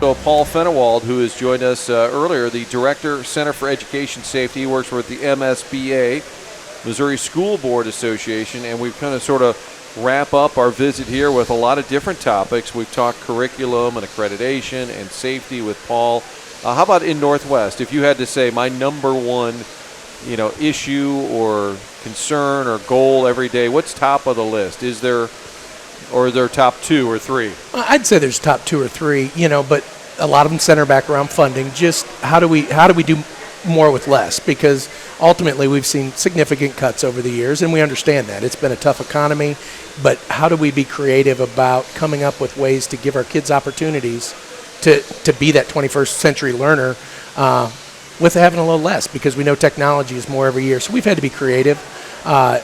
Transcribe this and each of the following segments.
So Paul Fenewald, who has joined us earlier, the Director, Center for Education Safety, works with the MSBA, Missouri School Board Association, and we've kind of sort of wrap up our visit here with a lot of different topics. We've talked curriculum and accreditation and safety with Paul. How about in Northwest? If you had to say my number one, issue or concern or goal every day, what's top of the list? Is there top 2 or 3? I'd say there's top 2 or 3, but a lot of them center back around funding. Just how do we do more with less? Because ultimately we've seen significant cuts over the years, and we understand that. It's been a tough economy, but how do we be creative about coming up with ways to give our kids opportunities to be that 21st century learner with having a little less, because we know technology is more every year. So we've had to be creative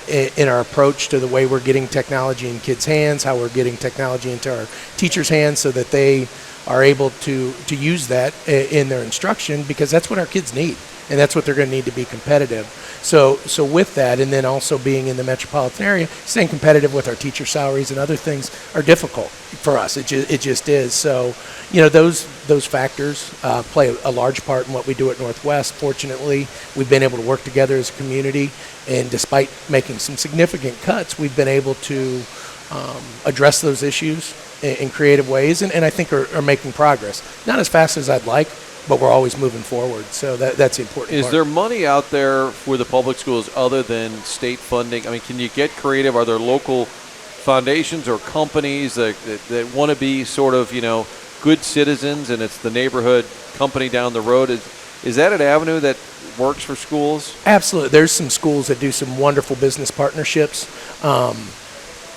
in our approach to the way we're getting technology in kids' hands, how we're getting technology into our teachers' hands so that they are able to use that in their instruction, because that's what our kids need, and that's what they're going to need to be competitive. So with that, and then also being in the metropolitan area, staying competitive with our teacher salaries and other things are difficult for us. It just is. So, those factors play a large part in what we do at Northwest. Fortunately, we've been able to work together as a community, and despite making some significant cuts, we've been able to address those issues in creative ways, and I think are making progress. Not as fast as I'd like, but we're always moving forward. So that's the important part. Is there money out there for the public schools other than state funding? I mean, can you get creative? Are there local foundations or companies that want to be sort of, good citizens, and it's the neighborhood company down the road? Is that an avenue that works for schools? Absolutely. There's some schools that do some wonderful business partnerships.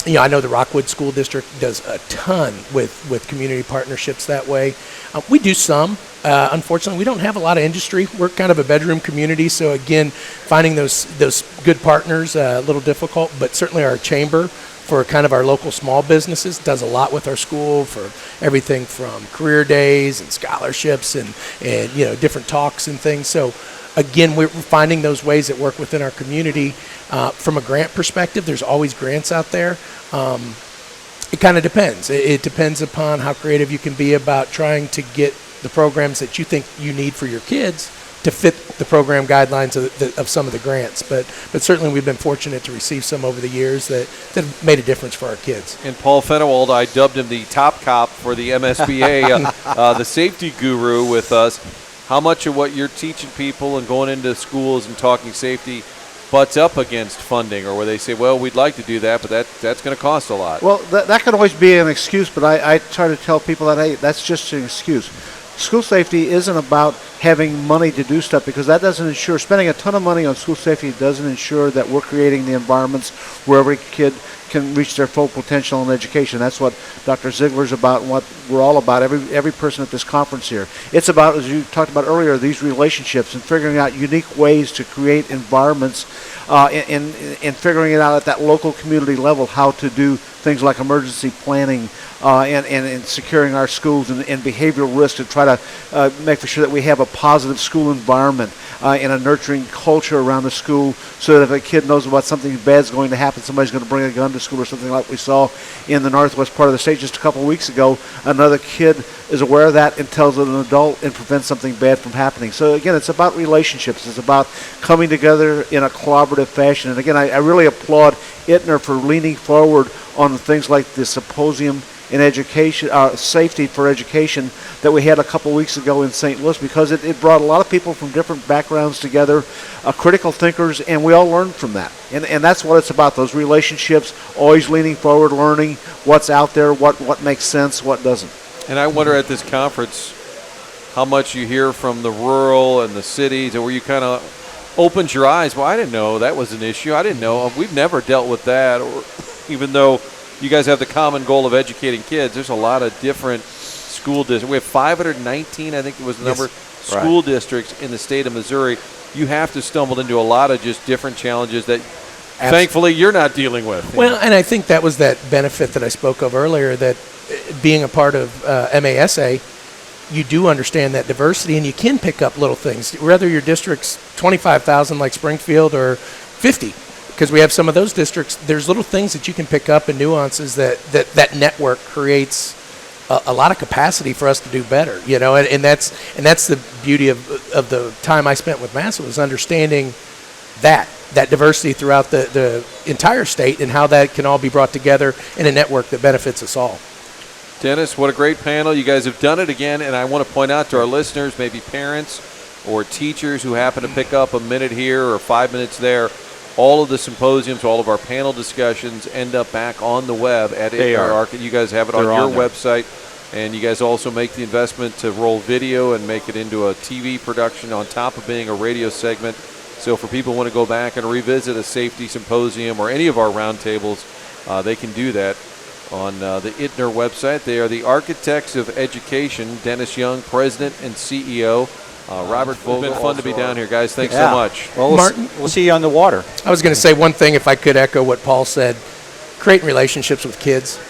I know the Rockwood School District does a ton with community partnerships that way. We do some. Unfortunately, we don't have a lot of industry. We're kind of a bedroom community, so again, finding those good partners a little difficult. But certainly our chamber, for kind of our local small businesses, does a lot with our school for everything from career days and scholarships and different talks and things. So again, we're finding those ways that work within our community. From a grant perspective, there's always grants out there. It kind of depends. It depends upon how creative you can be about trying to get the programs that you think you need for your kids to fit the program guidelines of some of the grants. But certainly we've been fortunate to receive some over the years that have made a difference for our kids. And Paul Fenewald, I dubbed him the top cop for the MSBA, the safety guru with us. How much of what you're teaching people and going into schools and talking safety butts up against funding, or where they say, well, we'd like to do that, but that's going to cost a lot? Well, that can always be an excuse, but I try to tell people that, hey, that's just an excuse. School safety isn't about having money to do stuff, because that doesn't ensure, spending a ton of money on school safety doesn't ensure that we're creating the environments where every kid can reach their full potential in education. That's what Dr. Ziegler's about and what we're all about, every person at this conference here. It's about, as you talked about earlier, these relationships and figuring out unique ways to create environments and figuring it out at that local community level, how to do things like emergency planning and securing our schools and behavioral risk to try to make sure that we have a positive school environment and a nurturing culture around the school, so that if a kid knows about something bad's going to happen, somebody's going to bring a gun to school or something like we saw in the northwest part of the state just a couple of weeks ago. Another kid is aware of that and tells an adult and prevents something bad from happening. So again, it's about relationships. It's about coming together in a collaborative fashion. And again, I really applaud Ittner for leaning forward on things like the symposium in education, safety for education, that we had a couple weeks ago in St. Louis, because it brought a lot of people from different backgrounds together, critical thinkers, and we all learned from that. And that's what it's about, those relationships, always leaning forward, learning what's out there, what makes sense, what doesn't. And I wonder at this conference how much you hear from the rural and the cities, and where you kind of opened your eyes. Well, I didn't know that was an issue. I didn't know. We've never dealt with that. Or even though you guys have the common goal of educating kids, there's a lot of different school districts. We have 519, I think it was the number, school districts in the state of Missouri. You have to stumble into a lot of just different challenges that thankfully you're not dealing with. Well, and I think that was that benefit that I spoke of earlier, that being a part of MASA, you do understand that diversity, and you can pick up little things, whether your district's 25,000 like Springfield or 50. Because we have some of those districts, there's little things that you can pick up and nuances that network creates a lot of capacity for us to do better, you know, and that's the beauty of the time I spent with Massa, was understanding that diversity throughout the entire state and how that can all be brought together in a network that benefits us all. Dennis, what a great panel. You guys have done it again, and I want to point out to our listeners, maybe parents or teachers who happen to pick up a minute here or 5 minutes there, all of the symposiums, all of our panel discussions end up back on the web at Ittner Architects. You guys have it on your website, and you guys also make the investment to roll video and make it into a TV production on top of being a radio segment. So for people who want to go back and revisit a safety symposium or any of our roundtables, they can do that on the Ittner website. They are the Architects of Education. Dennis Young, President and CEO. Robert Vogel. It's been fun to be down here, guys. Thanks so much. Well, Martin, we'll see you on the water. I was going to say one thing, if I could echo what Paul said, creating relationships with kids,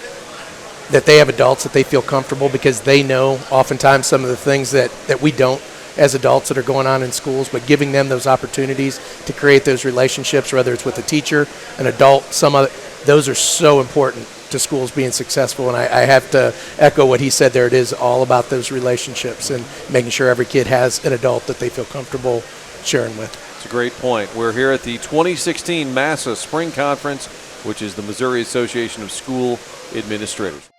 that they have adults that they feel comfortable, because they know oftentimes some of the things that we don't as adults that are going on in schools, but giving them those opportunities to create those relationships, whether it's with a teacher, an adult, some other, those are so important to schools being successful. And I have to echo what he said there. It is all about those relationships and making sure every kid has an adult that they feel comfortable sharing with. It's a great point. We're here at the 2016 Massa Spring Conference, which is the Missouri Association of School Administrators.